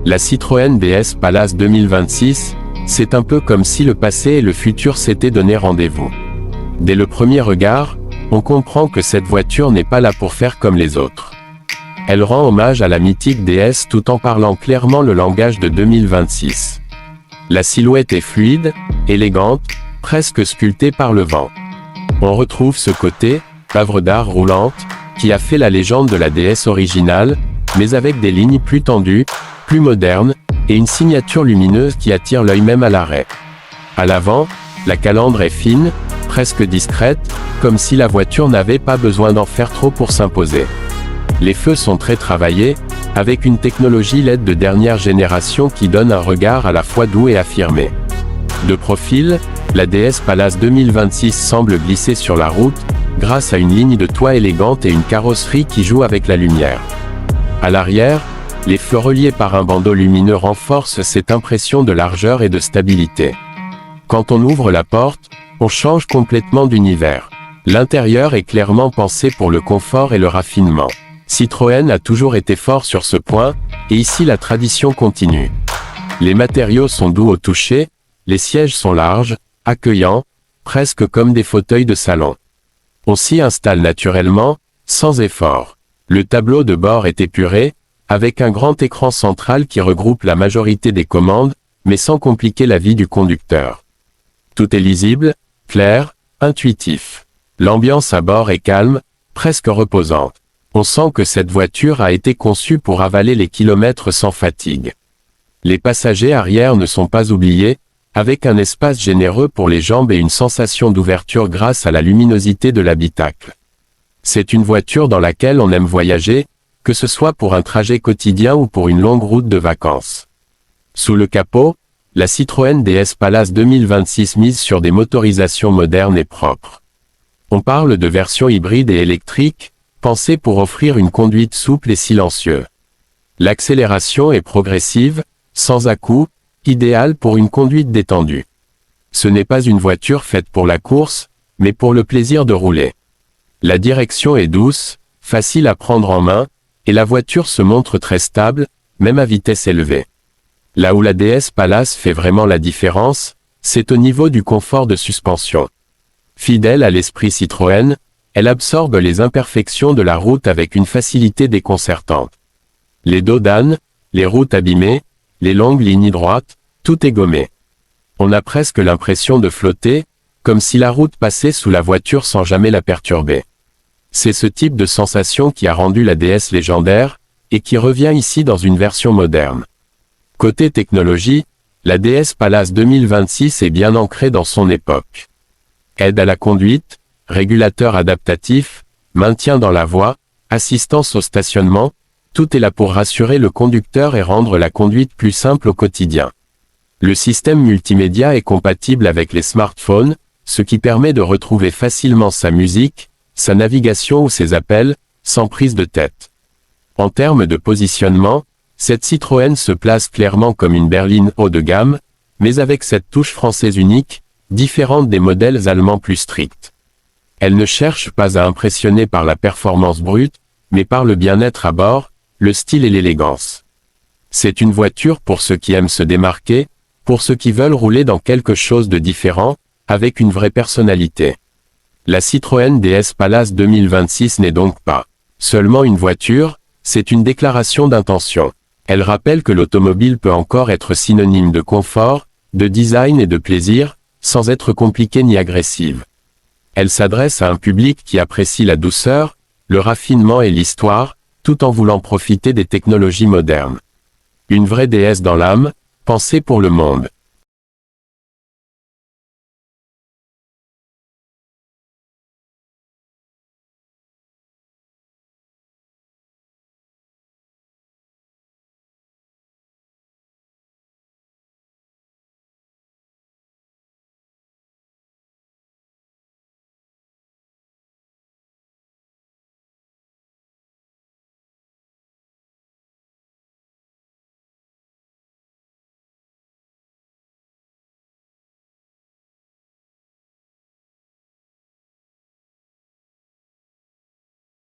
La Citroën DS Palace 2026, c'est un peu comme si le passé et le futur s'étaient donné rendez-vous. Dès le premier regard, on comprend que cette voiture n'est pas là pour faire comme les autres. Elle rend hommage à la mythique DS tout en parlant clairement le langage de 2026. La silhouette est fluide, élégante, presque sculptée par le vent. On retrouve ce côté, œuvre d'art roulante, qui a fait la légende de la DS originale, mais avec des lignes plus tendues, plus modernes, et une signature lumineuse qui attire l'œil même à l'arrêt. À l'avant, la calandre est fine, presque discrète, comme si la voiture n'avait pas besoin d'en faire trop pour s'imposer. Les feux sont très travaillés, avec une technologie LED de dernière génération qui donne un regard à la fois doux et affirmé. De profil, la DS Palace 2026 semble glisser sur la route, grâce à une ligne de toit élégante et une carrosserie qui joue avec la lumière. À l'arrière, les feux reliés par un bandeau lumineux renforcent cette impression de largeur et de stabilité. Quand on ouvre la porte, on change complètement d'univers. L'intérieur est clairement pensé pour le confort et le raffinement. Citroën a toujours été fort sur ce point, et ici la tradition continue. Les matériaux sont doux au toucher, les sièges sont larges, accueillants, presque comme des fauteuils de salon. On s'y installe naturellement, sans effort. Le tableau de bord est épuré, avec un grand écran central qui regroupe la majorité des commandes, mais sans compliquer la vie du conducteur. Tout est lisible, clair, intuitif. L'ambiance à bord est calme, presque reposante. On sent que cette voiture a été conçue pour avaler les kilomètres sans fatigue. Les passagers arrière ne sont pas oubliés, avec un espace généreux pour les jambes et une sensation d'ouverture grâce à la luminosité de l'habitacle. C'est une voiture dans laquelle on aime voyager, que ce soit pour un trajet quotidien ou pour une longue route de vacances. Sous le capot, la Citroën DS Palace 2026 mise sur des motorisations modernes et propres. On parle de version hybride et électrique, pensée pour offrir une conduite souple et silencieuse. L'accélération est progressive, sans à-coups, idéale pour une conduite détendue. Ce n'est pas une voiture faite pour la course, mais pour le plaisir de rouler. La direction est douce, facile à prendre en main, et la voiture se montre très stable, même à vitesse élevée. Là où la DS Palace fait vraiment la différence, c'est au niveau du confort de suspension. Fidèle à l'esprit Citroën, elle absorbe les imperfections de la route avec une facilité déconcertante. Les dos d'âne, les routes abîmées, les longues lignes droites, tout est gommé. On a presque l'impression de flotter, comme si la route passait sous la voiture sans jamais la perturber. C'est ce type de sensation qui a rendu la DS légendaire, et qui revient ici dans une version moderne. Côté technologie, la DS Palace 2026 est bien ancrée dans son époque. Aide à la conduite, régulateur adaptatif, maintien dans la voie, assistance au stationnement, tout est là pour rassurer le conducteur et rendre la conduite plus simple au quotidien. Le système multimédia est compatible avec les smartphones, ce qui permet de retrouver facilement sa musique, sa navigation ou ses appels, sans prise de tête. En termes de positionnement, cette Citroën se place clairement comme une berline haut de gamme, mais avec cette touche française unique, différente des modèles allemands plus stricts. Elle ne cherche pas à impressionner par la performance brute, mais par le bien-être à bord, le style et l'élégance. C'est une voiture pour ceux qui aiment se démarquer, pour ceux qui veulent rouler dans quelque chose de différent, avec une vraie personnalité. La Citroën DS Palace 2026 n'est donc pas seulement une voiture, c'est une déclaration d'intention. Elle rappelle que l'automobile peut encore être synonyme de confort, de design et de plaisir, sans être compliquée ni agressive. Elle s'adresse à un public qui apprécie la douceur, le raffinement et l'histoire, tout en voulant profiter des technologies modernes. Une vraie DS dans l'âme, pensée pour le monde.